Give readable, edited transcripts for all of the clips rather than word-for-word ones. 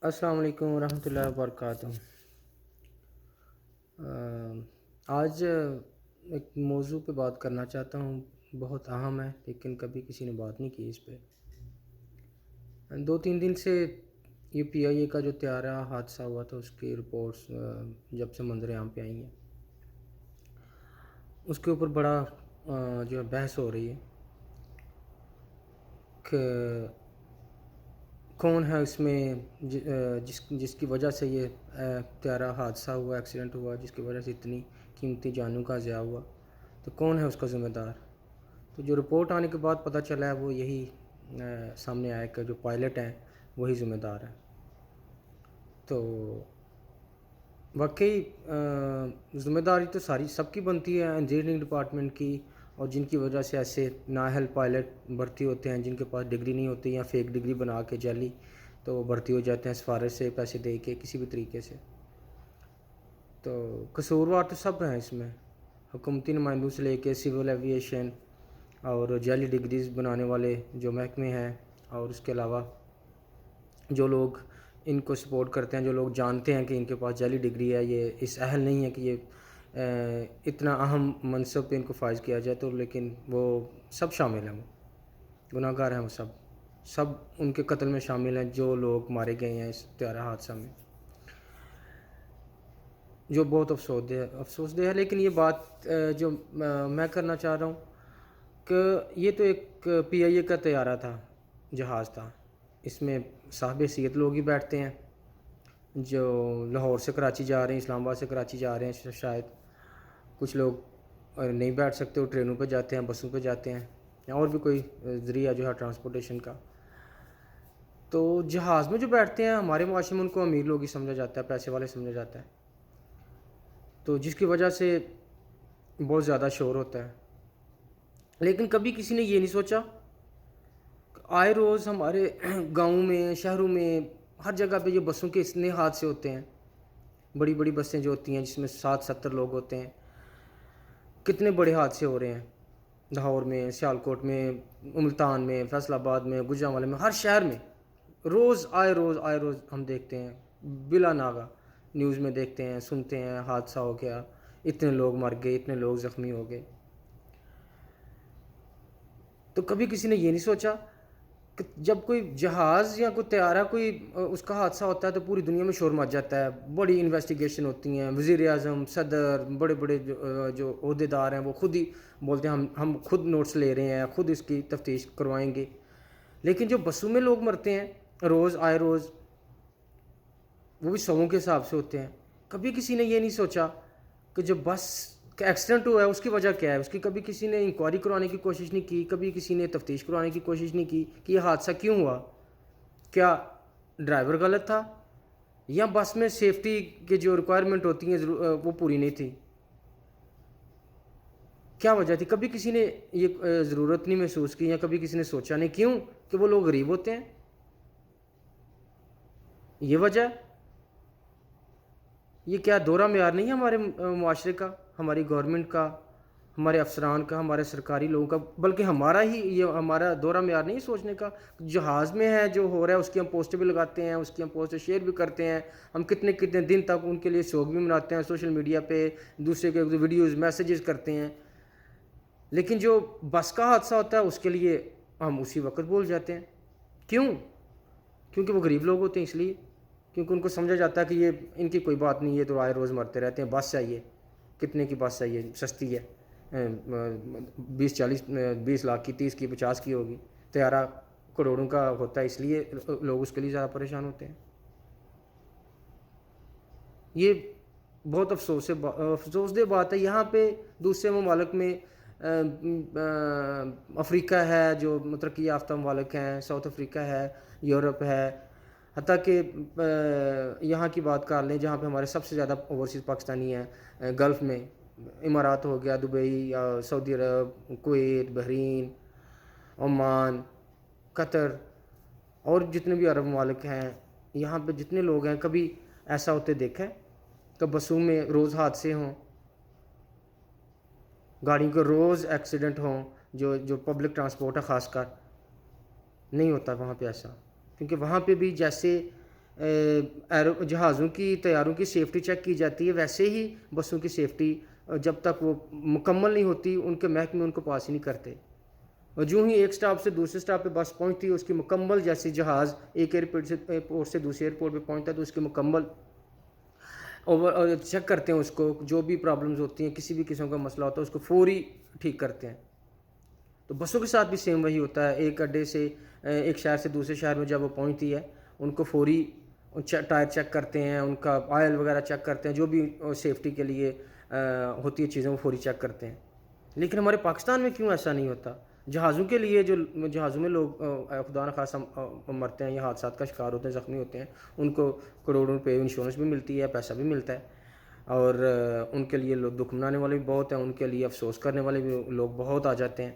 السلام علیکم ورحمۃ اللہ وبرکاتہ۔ آج ایک موضوع پہ بات کرنا چاہتا ہوں، بہت اہم ہے لیکن کبھی کسی نے بات نہیں کی اس پہ۔ 2-3 دن سے یہ پی آئی اے کا جو طیارہ حادثہ ہوا تھا اس کی رپورٹس جب سے منظر عام پہ آئی ہیں اس کے اوپر بڑا جو ہے بحث ہو رہی ہے کہ کون ہے اس میں جس کی وجہ سے یہ طیارہ حادثہ ہوا، ایکسیڈنٹ ہوا، جس کی وجہ سے اتنی قیمتی جانوں کا ضیاع ہوا، تو کون ہے اس کا ذمہ دار؟ تو جو رپورٹ آنے کے بعد پتہ چلا ہے وہ یہی سامنے آیا کہ جو پائلٹ ہیں وہی ذمہ دار ہیں۔ تو واقعی ذمہ داری تو ساری سب کی بنتی ہے، انجینئرنگ ڈپارٹمنٹ کی، اور جن کی وجہ سے ایسے نااہل پائلٹ بھرتی ہوتے ہیں جن کے پاس ڈگری نہیں ہوتی یا فیک ڈگری بنا کے جعلی تو وہ بھرتی ہو جاتے ہیں سفارش سے پیسے دے کے کسی بھی طریقے سے۔ تو قصوروار تو سب ہیں اس میں، حکومتی نمائندوں سے لے کے سول ایویشن اور جعلی ڈگریز بنانے والے جو محکمے ہیں، اور اس کے علاوہ جو لوگ ان کو سپورٹ کرتے ہیں، جو لوگ جانتے ہیں کہ ان کے پاس جعلی ڈگری ہے، یہ اس اہل نہیں ہے کہ یہ اتنا اہم منصب پہ ان کو فائز کیا جائے، تو لیکن وہ سب شامل ہیں، وہ گناہ گار ہیں، وہ سب ان کے قتل میں شامل ہیں جو لوگ مارے گئے ہیں اس طیارہ حادثہ میں، جو بہت افسوس دہ ہے۔ لیکن یہ بات جو میں کرنا چاہ رہا ہوں کہ یہ تو ایک پی آئی اے کا طیارہ تھا، جہاز تھا، اس میں صاحب حیثیت لوگ ہی بیٹھتے ہیں جو لاہور سے کراچی جا رہے ہیں، اسلام آباد سے کراچی جا رہے ہیں، شاید کچھ لوگ نہیں بیٹھ سکتے، وہ ٹرینوں پہ جاتے ہیں، بسوں پہ جاتے ہیں، یا اور بھی کوئی ذریعہ جو ہے ٹرانسپورٹیشن کا۔ تو جہاز میں جو بیٹھتے ہیں ہمارے معاشرے میں ان کو امیر لوگ ہی سمجھا جاتا ہے، پیسے والے سمجھا جاتا ہے، تو جس کی وجہ سے بہت زیادہ شور ہوتا ہے۔ لیکن کبھی کسی نے یہ نہیں سوچا کہ آئے روز ہمارے گاؤں میں، شہروں میں، ہر جگہ پہ یہ بسوں کے اتنے حادثے ہوتے ہیں، بڑی بڑی بسیں جو ہوتی ہیں جس میں 60-70 لوگ ہوتے ہیں، کتنے بڑے حادثے ہو رہے ہیں لاہور میں، سیالکوٹ میں، ملتان میں، فیصل آباد میں، گوجرانوالے میں، ہر شہر میں آئے روز ہم دیکھتے ہیں، بلا ناغہ نیوز میں دیکھتے ہیں، سنتے ہیں حادثہ ہو گیا، اتنے لوگ مر گئے، اتنے لوگ زخمی ہو گئے۔ تو کبھی کسی نے یہ نہیں سوچا کہ جب کوئی جہاز یا کوئی طیارہ کوئی اس کا حادثہ ہوتا ہے تو پوری دنیا میں شور مچ جاتا ہے، بڑی انویسٹیگیشن ہوتی ہیں، وزیر اعظم، صدر، بڑے بڑے جو عہدیدار ہیں وہ خود ہی بولتے ہیں ہم خود نوٹس لے رہے ہیں، خود اس کی تفتیش کروائیں گے۔ لیکن جو بسوں میں لوگ مرتے ہیں آئے روز، وہ بھی سووں کے حساب سے ہوتے ہیں۔ کبھی کسی نے یہ نہیں سوچا کہ جو بس کا ایکسیڈنٹ ہوا ہے اس کی وجہ کیا ہے، اس کی کبھی کسی نے انکوائری کروانے کی کوشش نہیں کی، کبھی کسی نے تفتیش کروانے کی کوشش نہیں کی کہ یہ حادثہ کیوں ہوا، کیا ڈرائیور غلط تھا یا بس میں سیفٹی کے جو ریکوائرمنٹ ہوتی ہیں وہ پوری نہیں تھی، کیا وجہ تھی؟ کبھی کسی نے یہ ضرورت نہیں محسوس کی یا کبھی کسی نے سوچا نہیں، کیوں؟ کہ وہ لوگ غریب ہوتے ہیں، یہ وجہ ہے۔ یہ کیا دورہ معیار نہیں ہے ہمارے معاشرے کا، ہماری گورنمنٹ کا، ہمارے افسران کا، ہمارے سرکاری لوگوں کا، بلکہ ہمارا ہی یہ ہمارا دورہ معیار نہیں سوچنے کا؟ جہاز میں ہے جو ہو رہا ہے اس کی ہم پوسٹیں بھی لگاتے ہیں، اس کی ہم پوسٹیں شیئر بھی کرتے ہیں، ہم کتنے کتنے دن تک ان کے لیے شوق بھی مناتے ہیں، سوشل میڈیا پہ دوسرے کے ویڈیوز میسیجز کرتے ہیں، لیکن جو بس کا حادثہ ہوتا ہے اس کے لیے ہم اسی وقت بول جاتے ہیں۔ کیوں؟ کیونکہ وہ غریب لوگ ہوتے ہیں، اس لیے کیونکہ ان کو سمجھا جاتا ہے کہ یہ ان کی کوئی بات نہیں، یہ تو آئے روز مرتے رہتے ہیں، بس چاہیے، کتنے کی بس چاہیے، سستی ہے، 20 لاکھ کی، 30 کی، 50 کی ہوگی، طیارہ کروڑوں کا ہوتا ہے، اس لیے لوگ اس کے لیے زیادہ پریشان ہوتے ہیں۔ یہ بہت افسوس دہ بات ہے۔ یہاں پہ دوسرے ممالک میں افریقہ ہے جو ترقی یافتہ ممالک ہیں، ساؤتھ افریقہ ہے، یورپ ہے، حتیٰ کہ یہاں کی بات کر لیں جہاں پہ ہمارے سب سے زیادہ اوورسیز پاکستانی ہیں، گلف میں امارات ہو گیا، دبئی، سعودی عرب، کویت، بحرین، عمان، قطر، اور جتنے بھی عرب ممالک ہیں، یہاں پہ جتنے لوگ ہیں، کبھی ایسا ہوتے دیکھا ہے کہ بسوں میں روز حادثے ہوں، گاڑیوں کے روز ایکسیڈنٹ ہوں، جو پبلک ٹرانسپورٹ ہے خاص کر؟ نہیں ہوتا وہاں پہ ایسا، کیونکہ وہاں پہ بھی جیسے جہازوں کی طیاروں کی سیفٹی چیک کی جاتی ہے، ویسے ہی بسوں کی سیفٹی جب تک وہ مکمل نہیں ہوتی ان کے محکمے ان کو پاس ہی نہیں کرتے، اور جو ہی ایک سٹاپ سے دوسرے سٹاپ پہ بس پہنچتی ہے اس کی مکمل، جیسے جہاز ایک ایئرپورٹ سے دوسرے ایئرپورٹ پہ پہنچتا ہے تو اس کی مکمل چیک کرتے ہیں، اس کو جو بھی پرابلمز ہوتی ہیں کسی بھی قسم کا مسئلہ ہوتا ہے اس کو فوری ٹھیک کرتے ہیں۔ تو بسوں کے ساتھ بھی سیم وہی ہوتا ہے، ایک اڈے سے ایک شہر سے دوسرے شہر میں جب وہ پہنچتی ہے ان کو فوری ٹائر چیک کرتے ہیں، ان کا آئل وغیرہ چیک کرتے ہیں، جو بھی سیفٹی کے لیے ہوتی ہے چیزیں وہ فوری چیک کرتے ہیں۔ لیکن ہمارے پاکستان میں کیوں ایسا نہیں ہوتا؟ جہازوں کے لیے جو جہازوں میں لوگ خدا نخواستہ مرتے ہیں یا حادثات کا شکار ہوتے ہیں، زخمی ہوتے ہیں، ان کو کروڑوں روپے انشورنس بھی ملتی ہے، پیسہ بھی ملتا ہے، اور ان کے لیے لوگ دکھ منانے والے بھی بہت ہیں، ان کے لیے افسوس کرنے والے بھی لوگ بہت آ جاتے ہیں،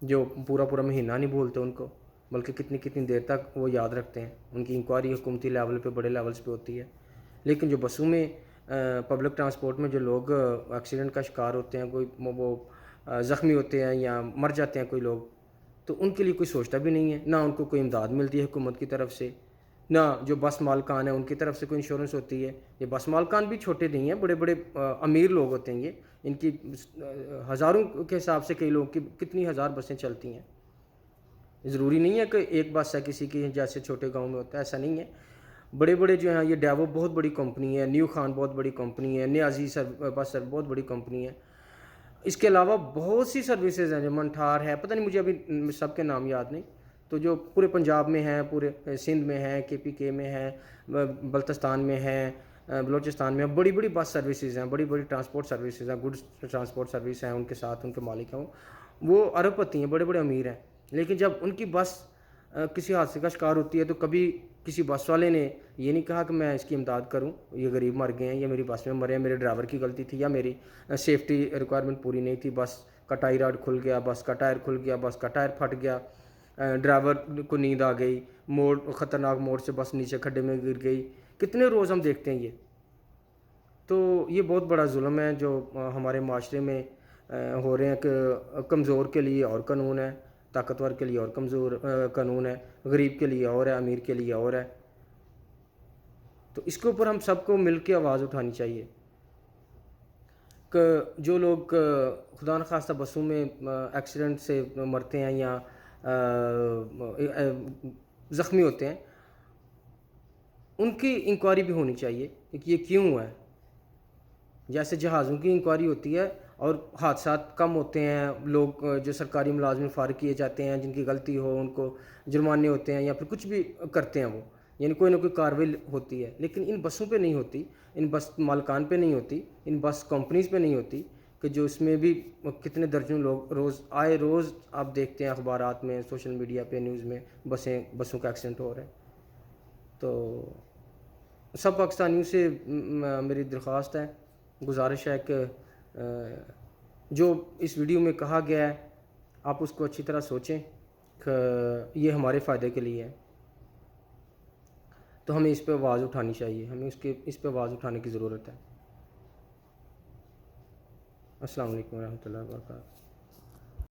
جو پورا پورا مہینہ نہیں بھولتے ان کو، بلکہ کتنی کتنی دیر تک وہ یاد رکھتے ہیں۔ ان کی انکوائری حکومتی لیول پہ، بڑے لیولز پہ ہوتی ہے۔ لیکن جو بسوں میں پبلک ٹرانسپورٹ میں جو لوگ ایکسیڈنٹ کا شکار ہوتے ہیں، کوئی وہ زخمی ہوتے ہیں یا مر جاتے ہیں کوئی لوگ، تو ان کے لیے کوئی سوچتا بھی نہیں ہے، نہ ان کو کوئی امداد ملتی ہے حکومت کی طرف سے، نہ جو بس مالکان ہیں ان کی طرف سے کوئی انشورنس ہوتی ہے۔ یہ بس مالکان بھی چھوٹے نہیں ہیں، بڑے بڑے امیر لوگ ہوتے ہیں، یہ ان کی ہزاروں کے حساب سے کئی لوگ کی کتنی ہزار بسیں چلتی ہیں۔ ضروری نہیں ہے کہ ایک بس ہے کسی کی جیسے چھوٹے گاؤں میں ہوتا ہے، ایسا نہیں ہے۔ بڑے بڑے جو ہیں، یہ ڈیوو بہت بڑی کمپنی ہے، نیو خان بہت بڑی کمپنی ہے، نیازی بس بہت بڑی کمپنی ہے۔ اس کے علاوہ بہت سی سروسز ہیں، جو منٹھار ہے، پتہ نہیں مجھے ابھی سب کے نام یاد نہیں، تو جو پورے پنجاب میں ہیں، پورے سندھ میں ہیں، KPK میں ہیں، بلتستان میں ہیں، بلوچستان میں بڑی بڑی بس سروسز ہیں، بڑی بڑی ٹرانسپورٹ سروسز ہیں، گڈس ٹرانسپورٹ سروس ہیں، ان کے ساتھ ان کے مالک ہیں، وہ ارب پتی ہیں، بڑے بڑے امیر ہیں۔ لیکن جب ان کی بس کسی حادثے کا شکار ہوتی ہے تو کبھی کسی بس والے نے یہ نہیں کہا کہ میں اس کی امداد کروں، یہ غریب مر گئے ہیں، یہ میری بس میں مرے ہیں، میرے ڈرائیور کی غلطی تھی یا میری سیفٹی ریکوائرمنٹ پوری نہیں تھی، بس کا ٹائی راڈ کھل گیا، بس کا ٹائر کھل گیا، بس کا ٹائر پھٹ گیا، ڈرائیور کو نیند آ گئی، موڑ خطرناک موڑ سے بس نیچے کھڈے میں گر گئی۔ کتنے روز ہم دیکھتے ہیں یہ، تو یہ بہت بڑا ظلم ہے جو ہمارے معاشرے میں ہو رہے ہیں، کہ کمزور کے لیے اور قانون ہے، طاقتور کے لیے اور کمزور قانون ہے، غریب کے لیے اور ہے، امیر کے لیے اور ہے۔ تو اس کے اوپر ہم سب کو مل کے آواز اٹھانی چاہیے کہ جو لوگ خدا نخواستہ بسوں میں ایکسیڈنٹ سے مرتے ہیں یا زخمی ہوتے ہیں، ان کی انکوائری بھی ہونی چاہیے کہ یہ کیوں ہوا ہے۔ جیسے جہازوں کی انکوائری ہوتی ہے اور حادثات کم ہوتے ہیں، لوگ جو سرکاری ملازم فارغ کیے جاتے ہیں، جن کی غلطی ہو ان کو جرمانے ہوتے ہیں یا پھر کچھ بھی کرتے ہیں وہ، یعنی کوئی نہ کوئی کارروائی ہوتی ہے، لیکن ان بسوں پہ نہیں ہوتی، ان بس مالکان پہ نہیں ہوتی، ان بس کمپنیز پہ نہیں ہوتی، کہ جو اس میں بھی کتنے درجنوں لوگ روز آپ دیکھتے ہیں اخبارات میں، سوشل میڈیا پہ، نیوز میں بسوں کا ایکسیڈنٹ ہو رہا ہے۔ تو سب پاکستانیوں سے میری درخواست ہے، گزارش ہے کہ جو اس ویڈیو میں کہا گیا ہے آپ اس کو اچھی طرح سوچیں کہ یہ ہمارے فائدے کے لیے ہے، تو ہمیں اس پہ آواز اٹھانی چاہیے، ہمیں اس پہ آواز اٹھانے کی ضرورت ہے۔ السلام علیکم ورحمۃ اللہ وبرکاتہ۔